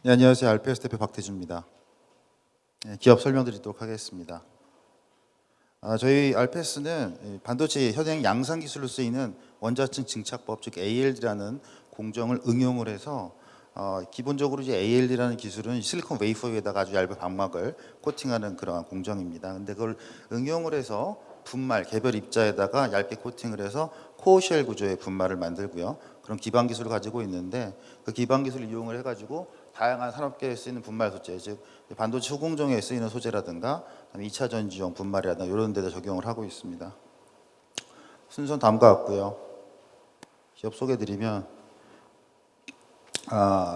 네, 안녕하세요. RPS 대표 박태준입니다. 네, 기업 설명드리도록 하겠습니다. 저희 RPS는 반도체 현행 양산 기술로 쓰이는 원자층 증착법, 즉 ALD라는 공정을 응용을 해서 기본적으로 이제 ALD라는 기술은 실리콘 웨이퍼 위에다가 아주 얇은 방막을 코팅하는 그러한 공정입니다. 근데 그걸 응용을 해서 분말, 개별 입자에다가 얇게 코팅을 해서 코어쉘 구조의 분말을 만들고요. 그런 기반 기술을 가지고 있는데 그 기반 기술을 이용을 해가지고 다양한 산업계에 쓰이는 분말 소재, 즉 반도체 후공정에 쓰이는 소재라든가 2차 전지용 분말이라든가 이런 데다 적용을 하고 있습니다. 순서는 다음과 같고요. 기업 소개드리면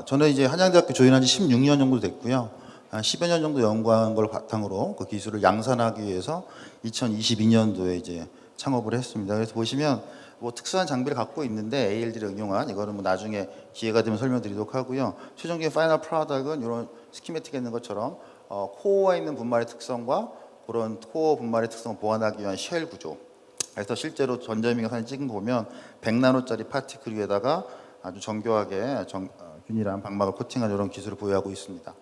저는 이제 한양대학교 조인한 지 16년 정도 됐고요. 한 10여 년 정도 연구한 걸 바탕으로 그 기술을 양산하기 위해서 2022년도에 이제 창업을 했습니다. 그래서 보시면 뭐 특수한 장비를 갖고 있는데 ALD를 응용한 이거는 뭐 나중에 기회가 되면 설명드리도록 하고요. 최종적인 파이널 프로덕트는 이런 스키매틱에 있는 것처럼 코어에 있는 분말의 특성과 그런 코어 분말의 특성을 보완하기 위한 쉘 구조. 그래서 실제로 전자미가 사진 찍은 거 보면 100나노짜리 파티클 위에다가 아주 정교하게 균일한 방막을 코팅한 이런 기술을 보유하고 있습니다.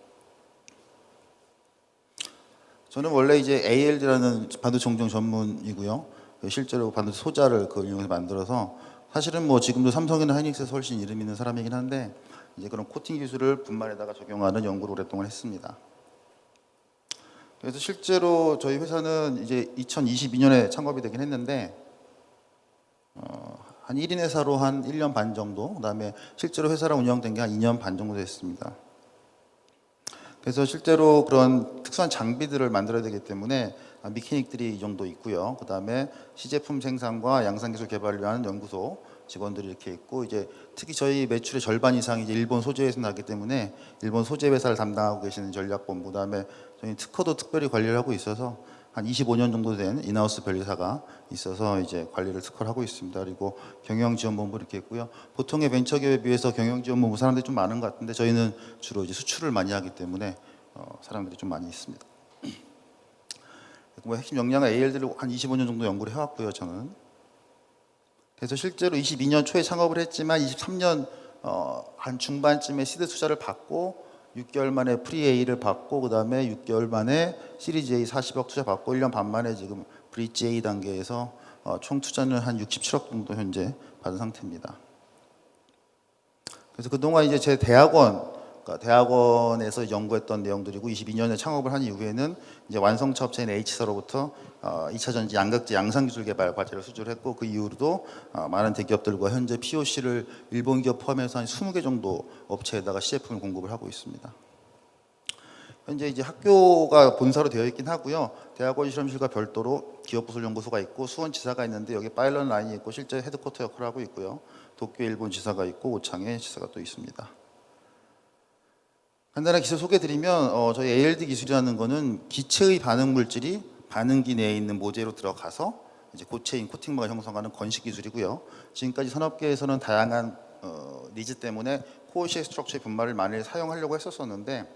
저는 원래 이제 ALD라는 반도체 공정 전문이고요. 실제로 반도체 소자를 그걸 이용해서 만들어서 사실은 뭐 지금도 삼성이나 하이닉스에서 훨씬 이름 있는 사람이긴 한데 이제 그런 코팅 기술을 분말에다가 적용하는 연구를 오랫동안 했습니다. 그래서 실제로 저희 회사는 이제 2022년에 창업이 되긴 했는데 한 1인 회사로 한 1년 반 정도, 그다음에 실제로 회사를 운영된 게 한 2년 반 정도 됐습니다. 그래서 실제로 그런 특수한 장비들을 만들어야 되기 때문에 미케닉들이 이 정도 있고요. 그다음에 시제품 생산과 양산기술 개발을 위한 연구소 직원들이 이렇게 있고, 이제 특히 저희 매출의 절반 이상이 이제 일본 소재에서 나기 때문에 일본 소재 회사를 담당하고 계시는 전략본부, 그다음에 저희 특허도 특별히 관리를 하고 있어서 한 25년 정도 된 인하우스 변리사가 있어서 이제 관리를 특허를 하고 있습니다. 그리고 경영지원본부 이렇게 있고요. 보통의 벤처기업에 비해서 경영지원본부 사람들이 좀 많은 것 같은데 저희는 주로 이제 수출을 많이 하기 때문에 사람들이 좀 많이 있습니다. 뭐 핵심 역량은 ALD를 한 25년 정도 연구를 해왔고요, 저는. 그래서 실제로 22년 초에 창업을 했지만 23년 한 중반쯤에 시드 투자를 받고 6개월 만에 프리 A를 받고 그다음에 6개월 만에 시리즈 A 40억 투자 받고 1년 반 만에 지금 브릿지 A 단계에서 총 투자는 한 67억 정도 현재 받은 상태입니다. 그래서 그동안 이제 제 그러니까 대학원에서 연구했던 내용들이고 22년에 창업을 한 이후에는 이제 완성차 업체인 H사로부터 2차 전지 양극재 양산 기술 개발 과제를 수주를 했고 그 이후로도 많은 대기업들과 현재 POC를 일본 기업 포함해서 한 20개 정도 업체에다가 시제품을 공급을 하고 있습니다. 현재 이제 학교가 본사로 되어 있긴 하고요. 대학원 실험실과 별도로 기업부설연구소가 있고 수원지사가 있는데 여기 파일럿 라인이 있고 실제 헤드쿼터 역할을 하고 있고요. 도쿄 일본 지사가 있고 오창에 지사가 또 있습니다. 간단하게 기술 소개드리면 저희 ALD 기술이라는 거는 기체의 반응 물질이 반응기 내에 있는 모재로 들어가서 이제 고체인 코팅막을 형성하는 건식 기술이고요. 지금까지 산업계에서는 다양한 니즈 때문에 코어쉘 스트럭처의 분말을 많이 사용하려고 했었었는데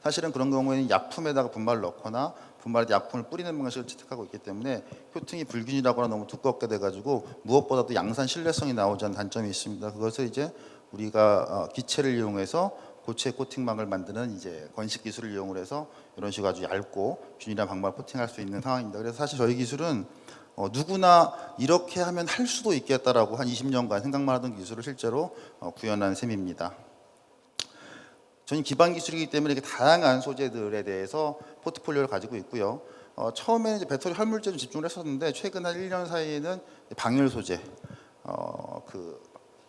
사실은 그런 경우에는 약품에다가 분말을 넣거나 분말에 약품을 뿌리는 방식을 채택하고 있기 때문에 코팅이 불균이라거나 너무 두껍게 돼가지고 무엇보다도 양산 신뢰성이 나오지 않는 단점이 있습니다. 그것을 이제 우리가 기체를 이용해서 고체 코팅막을 만드는 이제 건식 기술을 이용을 해서 이런 식으로 아주 얇고 균일한 방법을 코팅할 수 있는 상황입니다. 그래서 사실 저희 기술은 누구나 이렇게 하면 할 수도 있겠다라고 한 20년간 생각만 하던 기술을 실제로 구현한 셈입니다. 저는 기반 기술이기 때문에 이렇게 다양한 소재들에 대해서 포트폴리오를 가지고 있고요. 처음에는 이제 배터리 활물제로 집중을 했었는데 최근 한 1년 사이에는 방열 소재, 그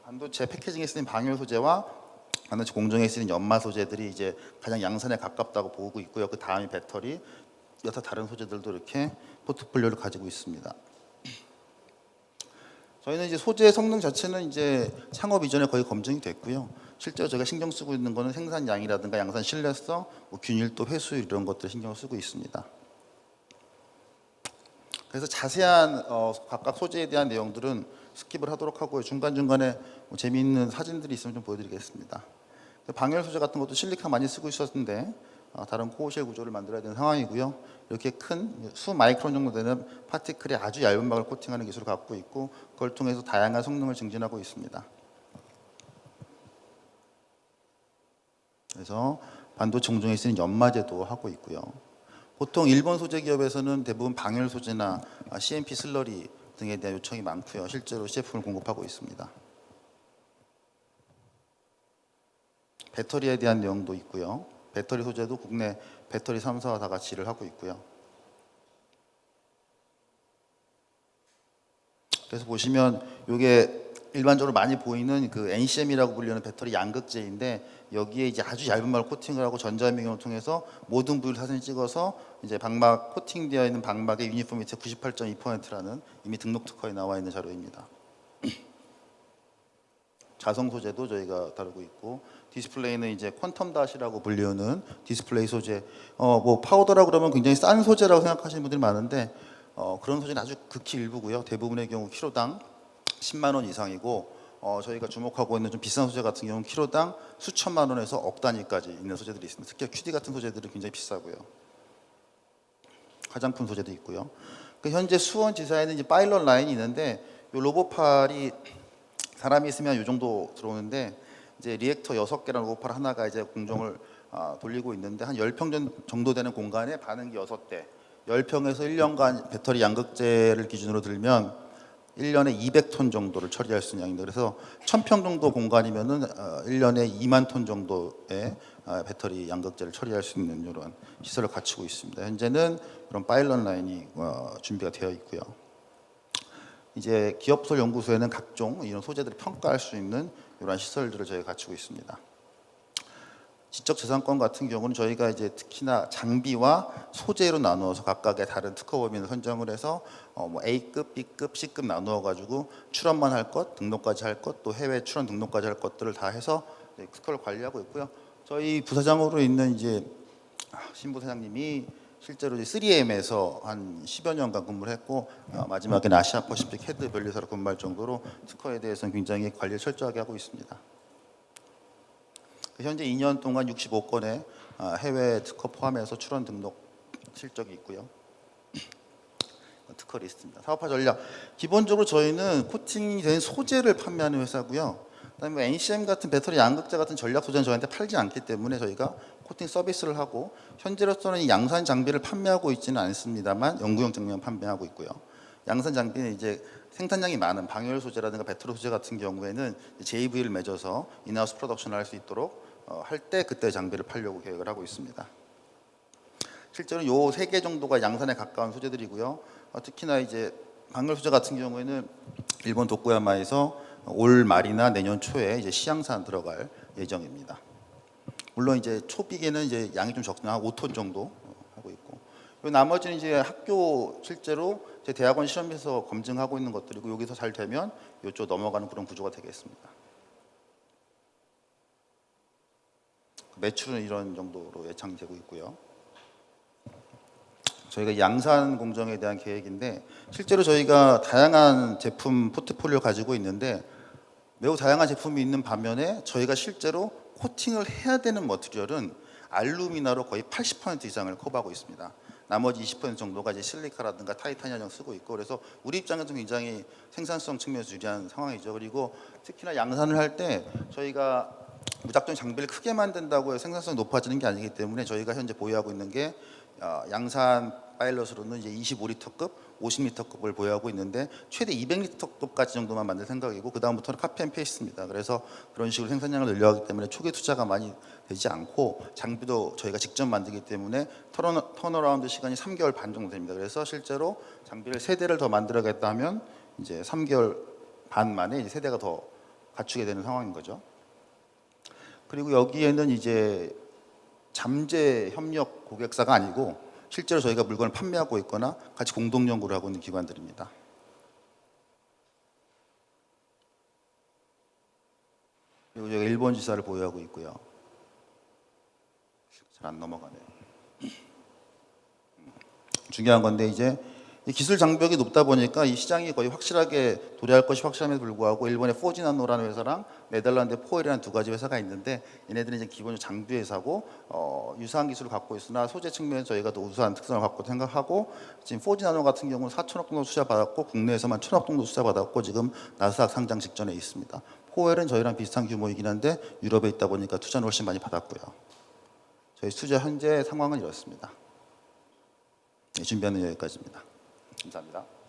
반도체 패키징에 쓰는 방열 소재와 반도체 공정에 쓰는 연마 소재들이 이제 가장 양산에 가깝다고 보고 있고요. 그 다음이 배터리, 여타 다른 소재들도 이렇게 포트폴리오를 가지고 있습니다. 저희는 이제 소재 성능 자체는 이제 창업 이전에 거의 검증이 됐고요. 실제로 저희가 신경 쓰고 있는 거는 생산량이라든가 양산 신뢰성, 뭐 균일도, 회수율 이런 것들 신경 쓰고 있습니다. 그래서 자세한 각각 소재에 대한 내용들은 스킵을 하도록 하고요. 중간중간에 뭐 재미있는 사진들이 있으면 좀 보여드리겠습니다. 방열 소재 같은 것도 실리카 많이 쓰고 있었는데 다른 코어쉘 구조를 만들어야 되는 상황이고요. 이렇게 큰 수 마이크론 정도 되는 파티클에 아주 얇은 막을 코팅하는 기술을 갖고 있고 그걸 통해서 다양한 성능을 증진하고 있습니다. 그래서 반도체 공정에 쓰는 연마제도 하고 있고요. 보통 일본 소재 기업에서는 대부분 방열 소재나 CMP 슬러리 등에 대한 요청이 많고요. 실제로 제품을 공급하고 있습니다. 배터리에 대한 내용도 있고요. 배터리 소재도 국내 배터리 3사와 다 같이 일을 하고 있고요. 그래서 보시면 이게 일반적으로 많이 보이는 그 NCM이라고 불리는 배터리 양극재인데 여기에 이제 아주 얇은 말 코팅을 하고 전자미경을 통해서 모든 부위를 사진 찍어서 이제 방막 코팅되어 있는 방막의 유니포미티 98.2%라는 이미 등록 특허에 나와 있는 자료입니다. 자성 소재도 저희가 다루고 있고 디스플레이는 이제 퀀텀 닷이라고 불리는 디스플레이 소재. 뭐 파우더라 그러면 굉장히 싼 소재라고 생각하시는 분들이 많은데 그런 소재는 아주 극히 일부고요. 대부분의 경우 키로당 10만 원 이상이고 저희가 주목하고 있는 좀 비싼 소재 같은 경우는 키로당 수천만 원에서 억 단위까지 있는 소재들이 있습니다. 특히 QD 같은 소재들은 굉장히 비싸고요. 화장품 소재도 있고요. 현재 수원 지사에는 이제 파일럿 라인이 있는데 이 로봇팔이 사람이 있으면 이 정도 들어오는데 이제 리액터 6개라는 로봇팔 하나가 이제 공정을 돌리고 있는데 한 10평 정도 되는 공간에 반응기 6대 10평에서 1년간 배터리 양극재를 기준으로 들면 1년에 200톤 정도를 처리할 수 있는 양입니다. 그래서 1000평 정도 공간이면은 1년에 2만 톤 정도의 배터리 양극재를 처리할 수 있는 이런 시설을 갖추고 있습니다. 현재는 이런 파일럿 라인이 준비가 되어 있고요. 이제 기업설 연구소에는 각종 이런 소재들을 평가할 수 있는 이런 시설들을 저희가 갖추고 있습니다. 지적재산권 같은 경우는 저희가 이제 특히나 장비와 소재로 나누어서 각각의 다른 특허 범위를 선정을 해서 뭐 A급, B급, C급 나누어 가지고 출원만 할 것, 등록까지 할 것, 또 해외 출원 등록까지 할 것들을 다 해서 특허를 관리하고 있고요. 저희 부사장으로 있는 이제 신 부사장님이 실제로 3M에서 한 10여 년간 근무를 했고 마지막에는 아시아 퍼시픽 헤드 변리사로 근무할 정도로 특허에 대해서는 굉장히 관리를 철저하게 하고 있습니다. 현재 2년 동안 65건의 해외 특허 포함해서 출원 등록 실적이 있고요. 특허 리스트입니다. 사업화 전략. 기본적으로 저희는 코팅이 된 소재를 판매하는 회사고요. 그다음에 NCM 같은 배터리 양극재 같은 전략 소재는 저희한테 팔지 않기 때문에 저희가 코팅 서비스를 하고 현재로서는 이 양산 장비를 판매하고 있지는 않습니다만 연구용 장비만 판매하고 있고요. 양산 장비는 이제 생산량이 많은 방열 소재라든가 배터리 소재 같은 경우에는 JV를 맺어서 인하우스 프로덕션을 할 수 있도록 할 때 그때 장비를 팔려고 계획을 하고 있습니다. 실제로 요 3개 정도가 양산에 가까운 소재들이고요. 특히나 이제 방열 소재 같은 경우에는 일본 도쿠야마에서 올 말이나 내년 초에 이제 시향산 들어갈 예정입니다. 물론 이제 초비계는 이제 양이 좀 적나 한 5톤 정도 하고 있고, 나머지는 이제 학교 실제로 제 대학원 실험에서 검증하고 있는 것들이고 여기서 잘 되면 이쪽 넘어가는 그런 구조가 되겠습니다. 매출은 이런 정도로 예상되고 있고요. 저희가 양산 공정에 대한 계획인데 실제로 저희가 다양한 제품 포트폴리오 가지고 있는데 매우 다양한 제품이 있는 반면에 저희가 실제로 코팅을 해야 되는 머티리얼은 알루미나로 거의 80% 이상을 커버하고 있습니다. 나머지 20% 정도가 이제 실리카라든가 타이타늄을 쓰고 있고 그래서 우리 입장에서 굉장히 생산성 측면에서 유리한 상황이죠. 그리고 특히나 양산을 할 때 저희가 무작정 장비를 크게 만든다고 해서 생산성이 높아지는 게 아니기 때문에 저희가 현재 보유하고 있는 게 양산 파일럿으로는 이제 25리터급, 50리터급을 보유하고 있는데 최대 200리터급까지 정도만 만들 생각이고 그 다음부터는 카피 앤 페이스트입니다. 그래서 그런 식으로 생산량을 늘려가기 때문에 초기 투자가 많이 되지 않고 장비도 저희가 직접 만들기 때문에 턴어라운드 시간이 3개월 반 정도 됩니다. 그래서 실제로 장비를 3대를 더 만들어야겠다 하면 이제 3개월 반 만에 이제 3대가 더 갖추게 되는 상황인 거죠. 그리고 여기에는 이제 잠재 협력 고객사가 아니고 실제로 저희가 물건을 판매하고 있거나 같이 공동 연구를 하고 있는 기관들입니다. 그리고 저희가 일본 지사를 보유하고 있고요. 잘 안 넘어가네요. 중요한 건데 이제 이 기술 장벽이 높다 보니까 이 시장이 거의 확실하게 도래할 것이 확실함에도 불구하고 일본의 포지나노라는 회사랑 네덜란드의 포엘이라는 두 가지 회사가 있는데 얘네들은 이제 기본적으로 장비 회사고 유사한 기술을 갖고 있으나 소재 측면에서 저희가 더 우수한 특성을 갖고 생각하고 지금 포지나노 같은 경우는 4천억 정도 투자 받았고 국내에서만 1,000억 정도 투자 받았고 지금 나스닥 상장 직전에 있습니다. 호웰은 저희랑 비슷한 규모이긴 한데 유럽에 있다 보니까 투자는 훨씬 많이 받았고요. 저희 투자 현재 상황은 이렇습니다. 네, 준비하는 여기까지입니다. 감사합니다.